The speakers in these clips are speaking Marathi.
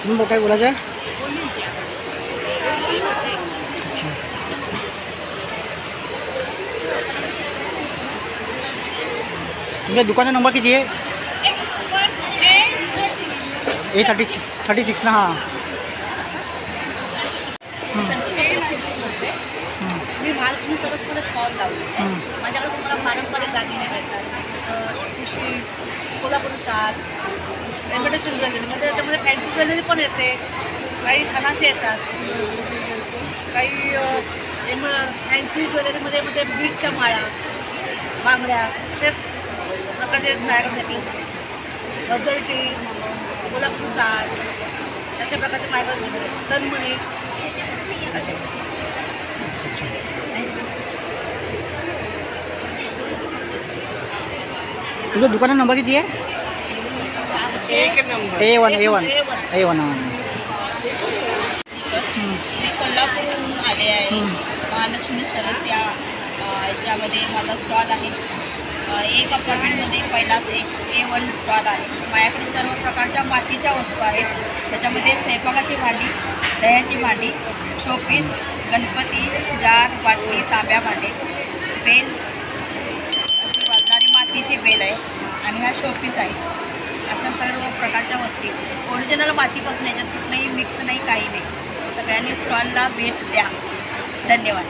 तुम्ही काय बोलायचं आहे? अच्छा, तुमच्या दुकानाचा नंबर किती आहे? A36 ना. हां, मी महालक्ष्मी सरसमध्ये स्टॉल लावले. माझ्याकडे तुम्हाला पारंपरिक दागिने भेटतात, ठुशी, कोल्हापुरी साज, इमिटेशन ज्वेलरीमध्ये. त्याच्यामध्ये फॅन्सी ज्वेलरी पण येते, काही खणाचे येतात, काही फॅन्सी ज्वेलरीमध्ये बीटच्या माळा, बांगड्या, असे प्रकारचे डायरेक्ट नेकलेस, गजरटी, कोल्हापुरी साज, अशा प्रकारचे मायबल वगैरे, तनमणी असे. तुमच्या दुकानाचा नंबर किती आहे? A1. मी कोल्हापूरहून आले आहे. महालक्ष्मी सरस याच्यामध्ये माझा स्टॉल आहे. एक अपार्टमेंटमध्ये पहिलाच A1 स्टॉल आहे. माझ्याकडे सर्व प्रकारच्या मातीच्या वस्तू आहेत. त्याच्यामध्ये स्वयंपाकाची भांडी, दह्याची भांडी, शोपीस, गणपती, जार, बाटली, तांब्या भांडे, बेल, अशी वाजणारी मातीची बेल आहे आणि हा शोपीस आहे. अशा सर्व प्रकारच्या वस्तू ओरिजिनल मातीपासून, याच्यात कुठलंही मिक्स नाही, काही नाही. सगळ्यांनी स्टॉलला भेट द्या. धन्यवाद.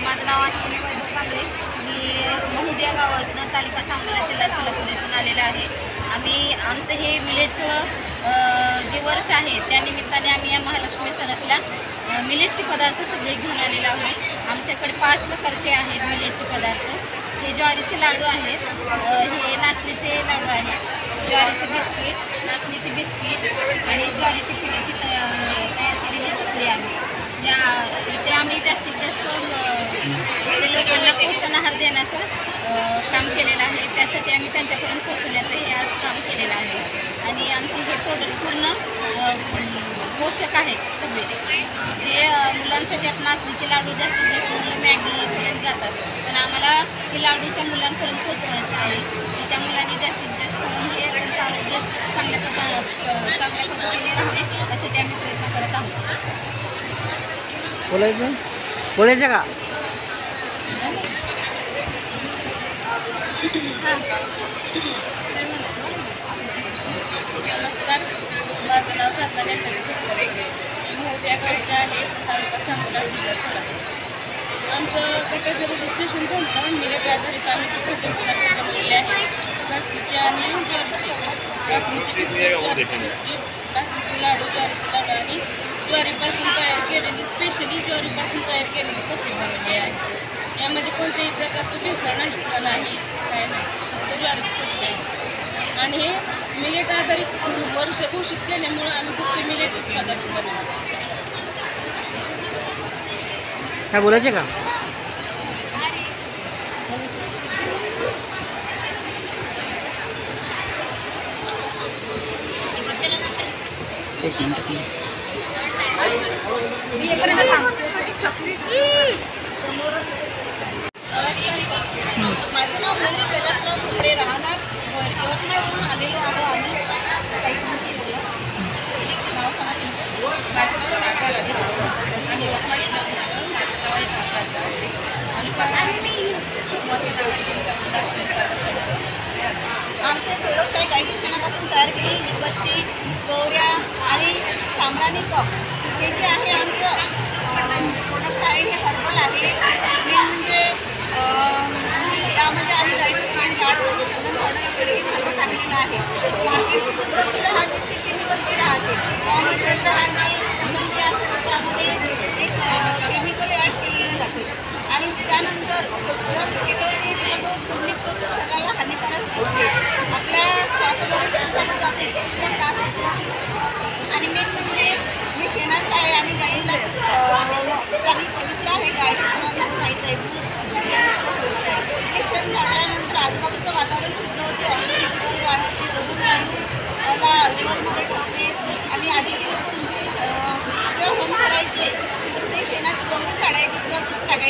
माझं नाव अश्विनी वैभव कांबळे. मी महुदिया गावातनं तालुका सांगोला जिल्हा सोलापूर येथून आलेलं आहे. आमचं हे मिलेटचं जे वर्ष आहे त्यानिमित्ताने आम्ही या महालक्ष्मी सरसला मिलेटचे पदार्थ सगळे घेऊन आलेलो आहोत. आमच्याकडे 5 प्रकारचे आहेत मिलेटचे पदार्थ. हे ज्वारीचे लाडू आहेत, हे नाचणीचे लाडू आहेत, ज्वारीचे बिस्किट, नाचणीचे बिस्किट आणि ज्वारीची पिठाची तयार केलेली चकली आहे. इथे आम्ही जास्तीत जास्त लोकांना पोषण आहार देण्याचं काम केलेलं आहे. त्यासाठी आम्ही त्यांच्यापर्यंत पोहोचण्याचं हे आज काम केलेलं आहे. आणि आमचे हे प्रोडक्ट पूर्ण पोषक आहेत सगळे. जे मुलांसाठी असं नाचणीचे लाडू जास्तीत जास्त मुलं मॅगीपर्यंत जातात, पण आम्हाला हे लाडू त्या मुलांपर्यंत पोचवायचं आहे. त्या मुलांनी जास्तीत जास्त हे त्यांचं आरोग्य चांगल्या पद्धतीने राहणे यासाठी आम्ही प्रयत्न करत आहोत. बोलायचं का? नमस्कार, माझं नाव साधना कुलकर्णी. महुदिया गावचे आहे, तालुका सांगोला जिल्हा सोलापूर. आमचं गटाचं रजिस्ट्रेशन झालं. मिलेट आधारित आम्ही तिथे पदार्थ बनवलेले आहेत. नाचणीचे आणि ज्वारीचे. नाचणीचे बिस्किट, नाचणीचे लाडू, ज्वारीचे लाडू आणि ज्वारीपासून तयार केलेली, स्पेशली ज्वारीपासून तयार केलेली चटणी बनवली आहे. यामध्ये कोणत्याही प्रकारचं भेसळ नाही, काय नाही, फक्त ज्वारीची चटणी आहे. आणि हे मिलेट आधारित वर्ष घोषित केल्यामुळं आम्ही फक्त मिलेटच पदार्थ बनवतो. काय बोलायचे का? एक मिनिट. माझं नाव मयुरी कैलासराव फुगडे, राहणार यवतमाळवरून आलेलो आहो आम्ही. काही नाव सांगा तुमचं? माझं नाव सागर अधिक आणि यवतमाळ जिल्ह्यातून आलो. माझं गाव आहे ठाकराचं. आमचे प्रोडक्ट आहे गाईच्या शेणापासून तयार केलेली उदबत्ती, गौऱ्या आणि सामराणी कप. हे जे आहे आमचं प्रोडक्ट्स आहे हे हर्बल आहे. मेन म्हणजे यामध्ये आम्ही गाईचं शेण, चंदन पावडर वगैरे हे सगळं टाकलेलं आहे. मार्केटची उदबत्ती राहते ती केमिकलची राहते, रॉ मटेरियल राहते. म्हणजे या क्षेत्रामध्ये एक केमिकल ॲड केलेले जाते आणि त्यानंतर जेव्हा ते पेटवते त्याचा जो धूर निघतो तो शरीराला हानिकारक असते. आपल्या श्वासाद्वारे समज जाते, त्याचा त्रास होतो. आणि मेन म्हणजे मी शेणाचं आहे आणि गाईला चांगली पवित्र आहे. गाईच्या सर्वांनाच माहीत आहे दूध शेण सर्व पवित्र आहे. हे शेण झाल्यानंतर आजूबाजूचं वातावरण शुद्ध होते, ऑक्सिजनचं लेवल वाढवते.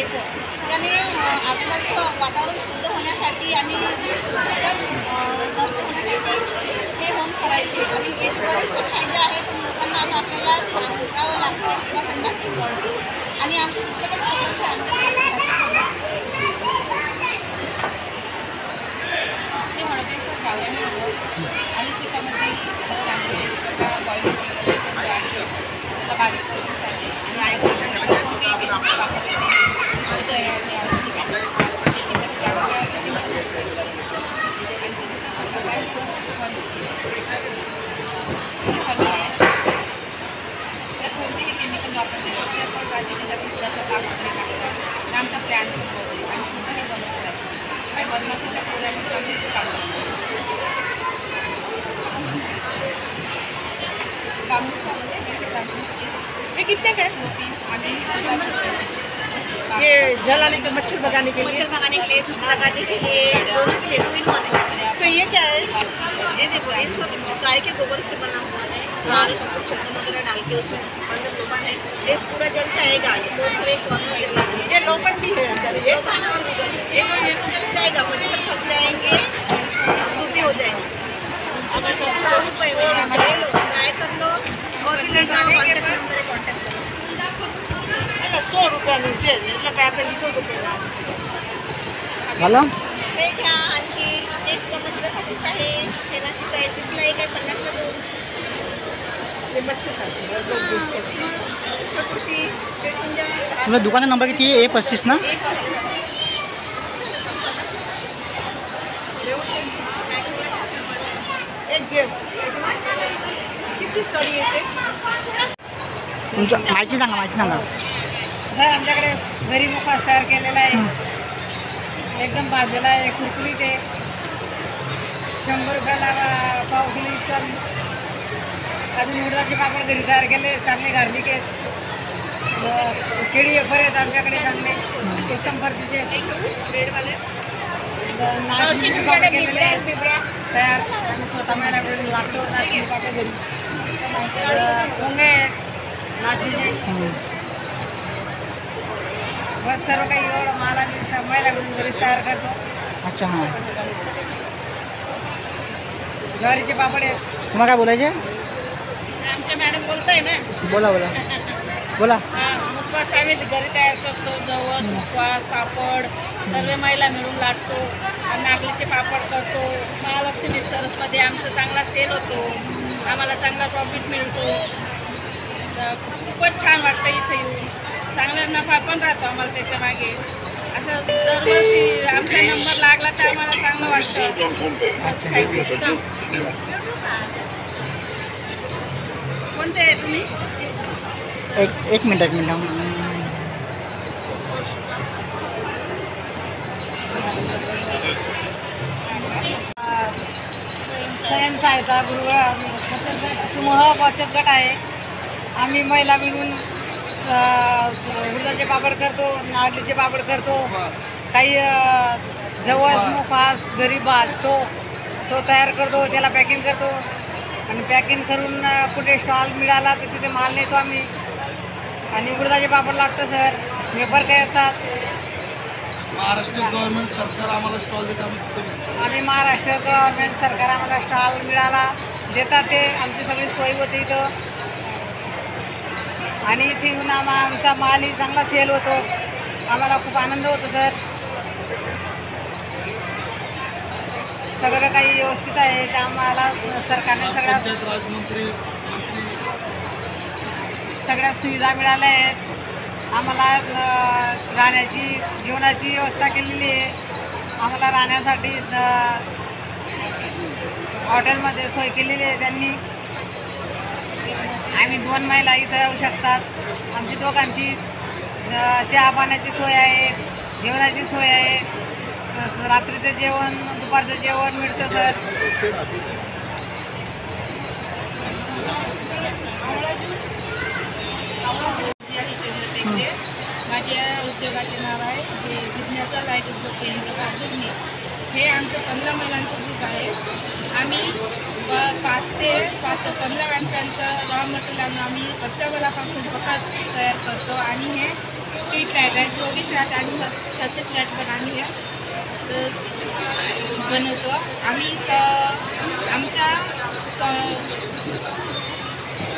करायचं. त्याने आजूबाजूचं वातावरण शुद्ध होण्यासाठी आणि घटक नष्ट होण्यासाठी हे होम करायचे आणि याचे बरेचसे फायदे आहे. पण लोकांना आज आपल्याला सांगावं लागते किंवा त्यांना ते कळते. आणि आमचं दुसरं पण प्रोडक्ट आहे आमच्याकडे. हे म्हणत आहे सर गावरान हळद आणि शेतामध्ये हळद आणली त्याला बॉईल केलं त्याला बारीक करून आणि कोणतेही केमिकल वापरले नाही. शुद्ध आहे आणि ऑर्गॅनिक आहे. शेतीमध्ये आपल्यासाठी आणि त्याच्यात काय हळद आहे त्यात कोणतेही केमिकल वापरले नाही. आपण राहते त्याच्यात दुधाचा पाक वगैरे टाकतात आमच्या प्लॅन्टचं होते आणि सुद्धा हे बनवलं जातं. काही बदमाशाच्या प्रोग्राममध्ये आम्ही ते टाकतो. बांबूच्या वस्तू आहे ये कितने का है? 230 आणि 100 ये जलाने के मच्छर भगाने के लिए। मच्छर भगाने के लिए, धूप लगाने के लिए, दोनों के लिए 2 in 1 है। तो ये क्या है? ये देखो ये सब गाय के गोबर से बना हुआ है। दाल चंदन वगैरह डाल के उसमें अंदर लोबान है। ये पूरा जल जाएगा। ये तो फिर एक कॉर्नर जला देंगे। ये लोबन भी है अंदर ये। लोबान और गूगल है। एक जल जाएगा, मच्छर फंस जाएंगे, धूप भी हो जाएंगे। 100 रुपये में ले लो, ट्राई कर लो और भी ले जाओ। कॉन्टैक्ट नंबर है, कॉन्टैक्ट करो। 100 रुपये नीचे लगा पे लिखो रुपये झालं हे घ्या आणखी ते सुद्धा मंदिरासाठीच आहे. शेणाचीच आहे. 30ला एक आहे, 50ला 2. ये मच्छर खाते हैं। मग छोटूशी पेटून द्या. तुमच्या दुकानाचा नंबर किती आहे? A35 ना? एक वाजता. एक जेब किती सॉरी येते? तुमचं माहिती सांगा. सर आमच्याकडे घरी मुखवास तयार केलेला आहे. एकदम भाजलेला आहे, कुरकुरीत आहे. 100 रुपयाला पाव किलो विकतो आम्ही. अजून उडदाचे पापड घरी तयार केले, चांगले गार्लिक आहेत. केळी वेफर आहेत आमच्याकडे चांगले उत्तम प्रतीचे. ब्रेडवाले नाचणीचे पापड केलेले आहेत तयार. आम्ही स्वतः महिला मिळून लागलो नाचणी पापड घरी. पोंगे आहेत नाचणीचे. बस सर्व काही एवढं माल आम्ही महिला मिळून घरीच तयार करतो. अच्छा हां. ज्वारीचे पापड आहेत. तुम्हाला काय बोलायचे? आमच्या मॅडम बोलताय ना. बोला. मुखवास आम्ही घरी तयार करतो. जवस मुखवास पापड सर्व महिला मिळून लाटतो. नागलीचे पापड करतो. महालक्ष्मी सरसमध्ये आमचा चांगला सेल होतो. आम्हाला चांगला प्रॉफिट मिळतो. खूपच छान वाटतं इथं येऊन. चांगला नफा पण राहतो आम्हाला त्याच्या मागे. असं दरवर्षी आमचा नंबर लागला तर आम्हाला चांगलं वाटतं. कोणते आहे तुम्ही? एक मिनिट. स्वयंसहायता समूह बचत गट आहे. आम्ही महिला मिळून उडदाचे पापड करतो, नागलीचे पापड करतो. काही जवस मुखवास घरी भाजतो, तो तयार करतो, त्याला पॅकिंग करतो आणि पॅकिंग करून कुठे स्टॉल मिळाला तर तिथे माल नेतो आम्ही. आणि उडदाचे पापड लागतो सर. वेपर करतात. महाराष्ट्र गव्हर्नमेंट सरकार आम्हाला स्टॉल देतात. आम्ही महाराष्ट्र गव्हर्नमेंट सरकार आम्हाला स्टॉल मिळाला देतात. ते आमची सगळी सोय होते इथं. आणि इथे येऊन आमचा मालही चांगला सेल होतो. आम्हाला खूप आनंद होतो सर. सगळं काही व्यवस्थित आहे. ते आम्हाला सरकारने सगळ्या सुविधा मिळाल्या आहेत. आम्हाला राहण्याची जेवणाची व्यवस्था केलेली आहे. आम्हाला राहण्यासाठी हॉटेलमध्ये सोय केलेली आहे त्यांनी. आम्ही 2 महिला इथं राहू शकतात. आमची दोघांची चहा पाण्याची सोय आहे, जेवणाची सोय आहे. रात्रीचं जेवण दुपारचं जेवण मिळतं सर. माझ्या उद्योगाचे नाव आहे जिज्ञासा लाईट उद्योग केंद्र आदुर्णी. हे आमचं 15 महिलांचं ग्रुप आहे. आम्ही 5 ते 15 घंट्यांचं रॉ मटेरियल आम्ही कच्च्या मालापासून पकात तयार करतो आणि हे स्ट्रीट लाईट आहे 24 वॅट आणि 36 वॅट पण आम्ही बनवतो. आम्ही आमच्या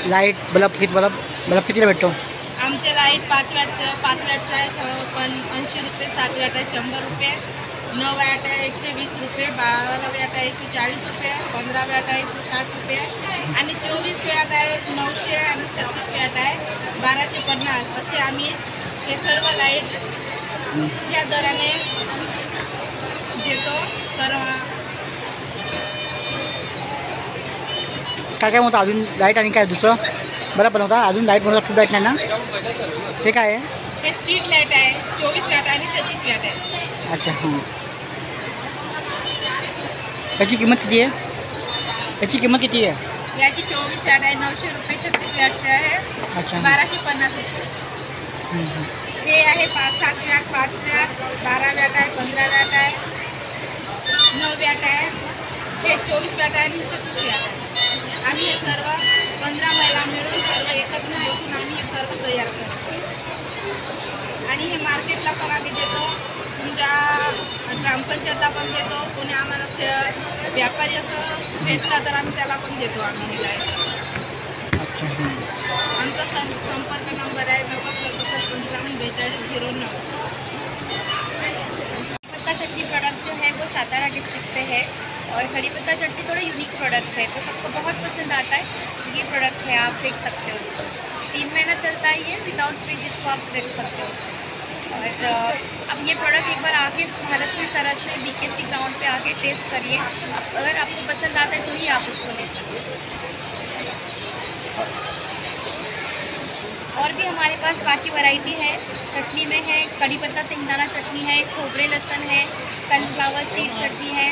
लाईट बल्ब कितीला भेटतो? आमचे लाईट 5 वॅटचं आहे पण 80 रुपये, 7 वॅट आहे 100 रुपये, 9 वॅट आहे 120 रुपये, 12 वॅट आहे 140 रुपये, 15 वॅट आहे 160 रुपये आणि 24 वॅट आहे 900 आणि 36 वॅट आहे 1250. असे आम्ही हे सर्व लाईट या दराने देतो. सर्व काय होतं अजून? लाईट आणि काय दुसरं बरं बनवता? अजून लाईट बनवता? खूप लाईट नाही ना? हे काय आहे? हे स्ट्रीट लाईट आहे 24 वॅट आणि 36 वॅट आहे. अच्छा हां. याची किंमत किती आहे? याची किंमत किती आहे? याची 24 वॅट आहे 900 रुपये, 36 वॅटचे आहे अच्छा 1250 रुपये. हे आहे 7 वॅट, 5 वॅट, 12 वॅट आहे, 15 वॅट आहे, 9 वॅट आहे. हे 24 वॅट आहे आणि 36 वॅट आहे. आम्ही हे सर्व 15 महिला मिळून सर्व एकत्र बसून आम्ही हे सर्व तयार करतो आणि हे मार्केटला पण आम्ही देतो. तुमच्या ग्रामपंचायतला पण देतो. कोणी आम्हाला व्यापारी असं भेटला तर आम्ही त्याला पण देतो. आम्ही हे लाईट. अच्छा आमचा संपर्क नंबर आहे 9077554209. पत्ता चटनी प्रोडक्ट जो है वो सातारा डिस्ट्रिक्ट से है और कड़ी पत्ता चटनी थोड़ा यूनिक प्रोडक्ट है, तो सबको बहुत पसंद आता है. ये प्रोडक्ट है, आप देख सकते हो इसको. 3 महीना चलता है ये विदाउट फ्रिज, इसको आप देख सकते हो. और अब ये प्रोडक्ट एक बार आके महालक्ष्मी सरस में BKC ग्राउंड पे आके टेस्ट करिए. अगर आपको पसंद आता है तो ही आप उसको ले सकते हो. और भी हमारे पास बाकी वैरायटी है. चटनी में है कड़ी पत्ता सिंगदाना चटनी है, खोबरे लहसुन है, सनफ्लावर सीड चटनी है,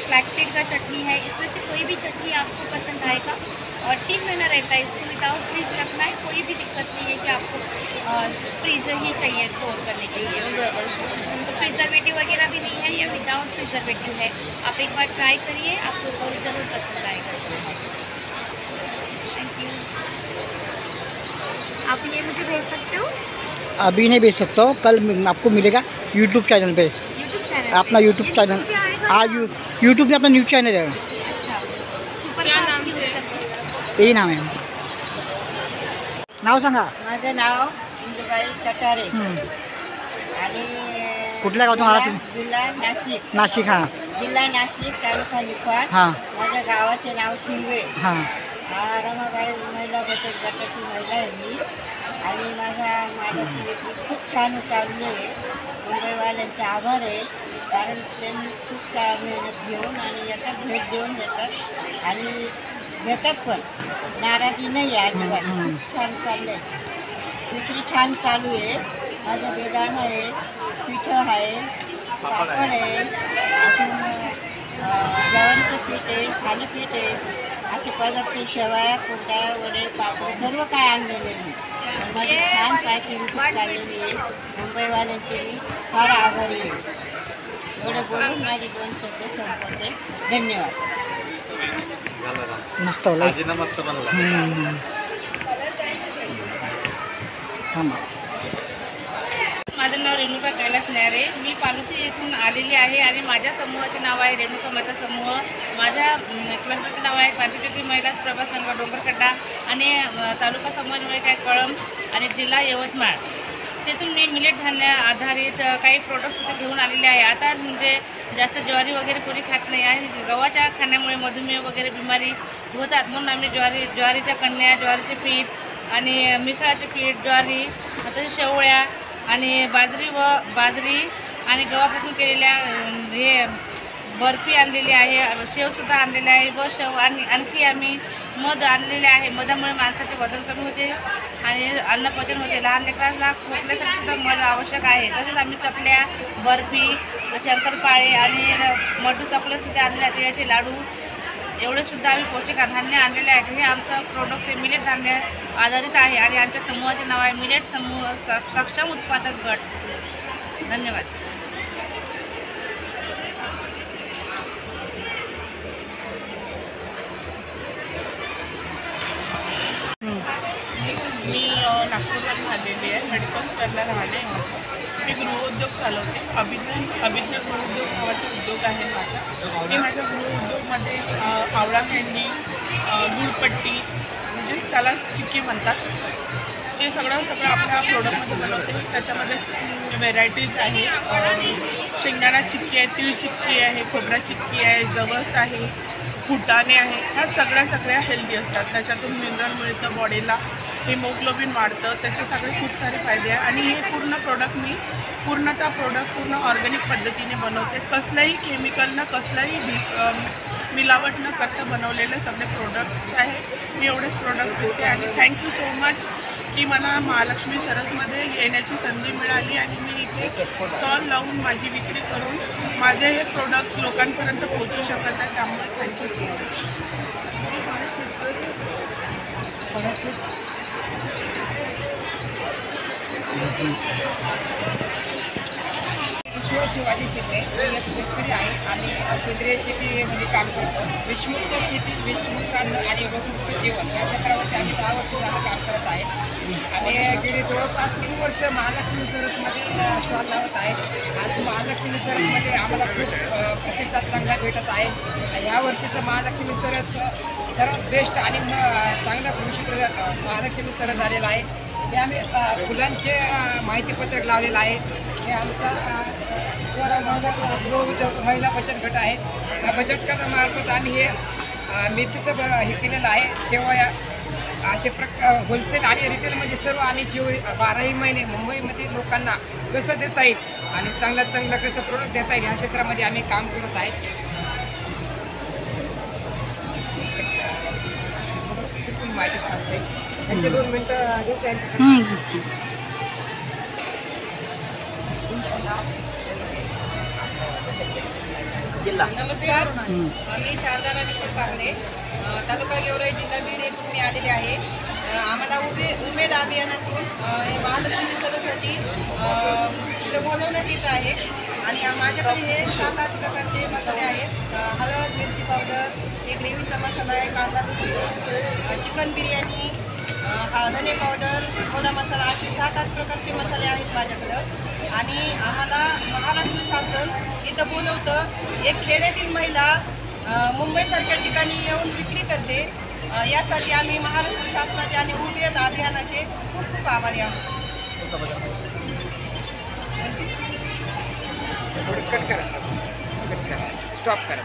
फ्लैक्सीड का चटनी है. इसमें से कोई भी चटनी आपको पसंद आएगा और 3 महीना रहता है. इसको विदाउट फ्रिज रखना है, कोई भी दिक्कत नहीं है कि आपको फ्रीजर ही चाहिए स्टोर करने के लिए. तो प्रिजर्वेटिव वगैरह भी नहीं है, ये विदाउट प्रिजर्वेटिव है. आप एक बार ट्राई करिए, आपको ज़रूर पसंद आएगा. Thank you. आप ये मुझे भेज सकते हो? अभी नहीं बेच सकता हूँ, कल आपको मिलेगा यूट्यूब चैनल पे. यूट्यूब चैनल अपना यूट्यूब चैनल आज यूट्यूब में अपना न्यूज चॅनल आहे. अच्छा. सुपर नाम यूज करते हैं. यही नाव आहे. नाव सांगा. माझं नाव इंदुबाई कटारे आणि कुठल्या गावातून आला तुम्ही? जिल्हा नाशिक. नाशिक. हां जिल्हा नाशिक, तालुका निफाड. हां माझ्या गावाचे नाव शिंगवे. हां रमाबाई महिला बचत गटाची महिला आहे मी आणि माझ्याची विक्री खूप छान चालली आहे. मुंबईवाल्यांचे आभार आहे, कारण त्यांनी खूप मेहनत घेऊन आणि येतात, भेट देऊन देतात आणि घेतात पण, नाराजी नाही आहे अजिबात. खूप छान चाललं आहे, विक्री छान चालू आहे. माझं बेदाण आहे, पिठं आहे, पापड आहे, अजून गव्हाचं पीठ आहे, थालीपीठ आहे, असे पदार्थ, शेवया, कुरड्या, वडे, पापड सर्व काय आणलेले मी. माझी छान पॅकिंग खूप चाललेली आहे. मुंबईवाल्यांचे मी फार आभारी आहे. एवढं बोलून माझी 2 शब्द संपवते. धन्यवाद. मस्त मस्त बनवला. थांबा. माझं नाव रेणुका कैलास न्यारे. मी पालुखी येथून आलेली आहे आणि माझ्या समूहाचे नाव आहे रेणुका माता समूह. माझ्या क्लस्टरचे नाव आहे क्रांतिज्योती महिला प्रभा संघ डोंगरखड्डा आणि तालुका समन्वयक आहे कळंब आणि जिल्हा यवतमाळ. तिथून मी मिलेट धान्य आधारित काही प्रोडक्ट्स तिथे घेऊन आलेले आहे. आता म्हणजे जास्त ज्वारी वगैरे कोणी खात नाही आहे. गव्हाच्या खाण्यामुळे मधुमेह वगैरे बिमारी होतात, म्हणून आम्ही ज्वारीच्या कण्या, ज्वारीचे पीठ आणि मिसळाचे पीठ, ज्वारी, तसेच शेवळ्या आणि बाजरी आणि गव्हापासून केलेल्या हे बर्फी आणलेली आहे, शेवसुद्धा आणलेले आहे व आणखी आम्ही मध आणलेले आहे. मधामुळे माणसाचे वजन कमी होते आणि अन्नपचन होते. लहान लेकरांना खोकल्यासाठी सुद्धा मध आवश्यक आहे. तसेच आम्ही चकल्या, बर्फी, शंकरपाळे आणि मडू चकल्यासुद्धा आणले आहेत, याचे लाडू एवढेसुद्धा आम्ही पौष्टिक धान्य आणलेले आहेत. हे आमचं प्रोडक्ट हे मिलेट धान्य आधारित आहे आणि आमच्या समूहाचे नाव आहे मिलेट समूह सक्षम उत्पादक गट. धन्यवाद. मी नागपूरवरून आलेली बी आहे, मेडिकल स्क्वेअरला राहणे आहे माझं. मी गृहउद्योग चालवते. अभिज्ञ गृहउद्योग नावाचा उद्योग आहे माझा. मी माझ्या गृहउद्योगमध्ये आवळा कँडी, गुळपट्टी म्हणजेच त्याला चिक्की म्हणतात, ते सगळं आपल्या प्रोडक्टमध्ये बनवते. त्याच्यामध्ये व्हेरायटीज आहे. शेंगदाणा चिक्की आहे, तीळ चिक्की आहे, खोबरा चिक्की आहे, जवस आहे, फुटाणे आहे. ह्या सगळ्या हेल्दी असतात. त्याच्यातून मिनरल मिळतं बॉडीला, हिमोग्लोबिन वाढतं, त्याचे सगळे खूप सारे फायदे आहे. आणि हे पूर्ण प्रोडक्ट मी पूर्ण ऑर्गॅनिक पद्धतीने बनवते. कसल्याही केमिकलनं कसलाही मिलावट न करता बनवलेले सगळे प्रोडक्ट्स आहे. मी एवढेच प्रोडक्ट देते आणि थँक्यू सो मच की मला महालक्ष्मी सरसमध्ये येण्याची संधी मिळाली आणि मी इथे स्टॉल लावून माझी विक्री करून माझे हे प्रोडक्ट्स लोकांपर्यंत पोहोचू शकत आहे. त्यामुळे थँक्यू सो मच. ईश्वर शिवाजी शिंदे. मी एक शेतकरी आहे आणि सेंद्रिय शेतीमध्ये काम करतो. विषमुक्त शेती, विषमुक्त अन्न आणि रोगमुक्त जेवण या क्षेत्रावरती आम्ही 10 वर्ष झालं काम करत आहे. आम्ही गेली जवळपास 3 वर्ष महालक्ष्मी सरसमध्ये स्टॉल लावत आहे. आज महालक्ष्मी सरसमध्ये आम्हाला खूप प्रतिसाद चांगला भेटत आहे. ह्या वर्षीचं महालक्ष्मी सरस सर्वात बेस्ट आणि चांगला कृषी महालक्ष्मी सरस झालेला आहे. हे आम्ही फुलांचे माहितीपत्रक लावलेलं आहे. हे आमचा गृहउद्योग महिला बचत गट आहे. या बचत गटामार्फत आम्ही हे मेथीचं हे केलेलं आहे. शेवया असे होलसेल आणि रिटेलमध्ये सर्व आम्ही 12ही महिने मुंबईमध्ये लोकांना कसं देता येईल आणि चांगल्यात चांगलं कसं प्रोडक्ट देता येईल ह्या क्षेत्रामध्ये आम्ही काम करत आहे. माहिती सांगते त्यांचे 2 मिनटं घेऊ त्यांचे. नमस्कार, मी शारदा राजेश्वर पागले, तालुका गेवराई, जिल्हा बीड येथून मी आलेले आहे. आम्हाला उमेद अभियानातून महालक्ष्मी सरससाठी इथं बोलवण्यात येत आहे आणि माझ्याकडे हे 7-8 प्रकारचे मसाले आहेत. हळद, मिरची पावडर, एक ग्रेव्हीचा मसाला आहे, कांदा लसूण, चिकन बिर्याणी, धने पावडर, गोडा मसाला, असे 7-8 प्रकारचे मसाले आहेत माझ्याकडं. आणि आम्हाला महाराष्ट्र शासन इथं बोलवतं. एक खेड्यातील महिला मुंबईसारख्या ठिकाणी येऊन विक्री करते. यासाठी आम्ही महाराष्ट्र शासनाचे आणि उमेद अभियानाचे खूप खूप आभारी आहोत. कट करा, स्टॉप करा.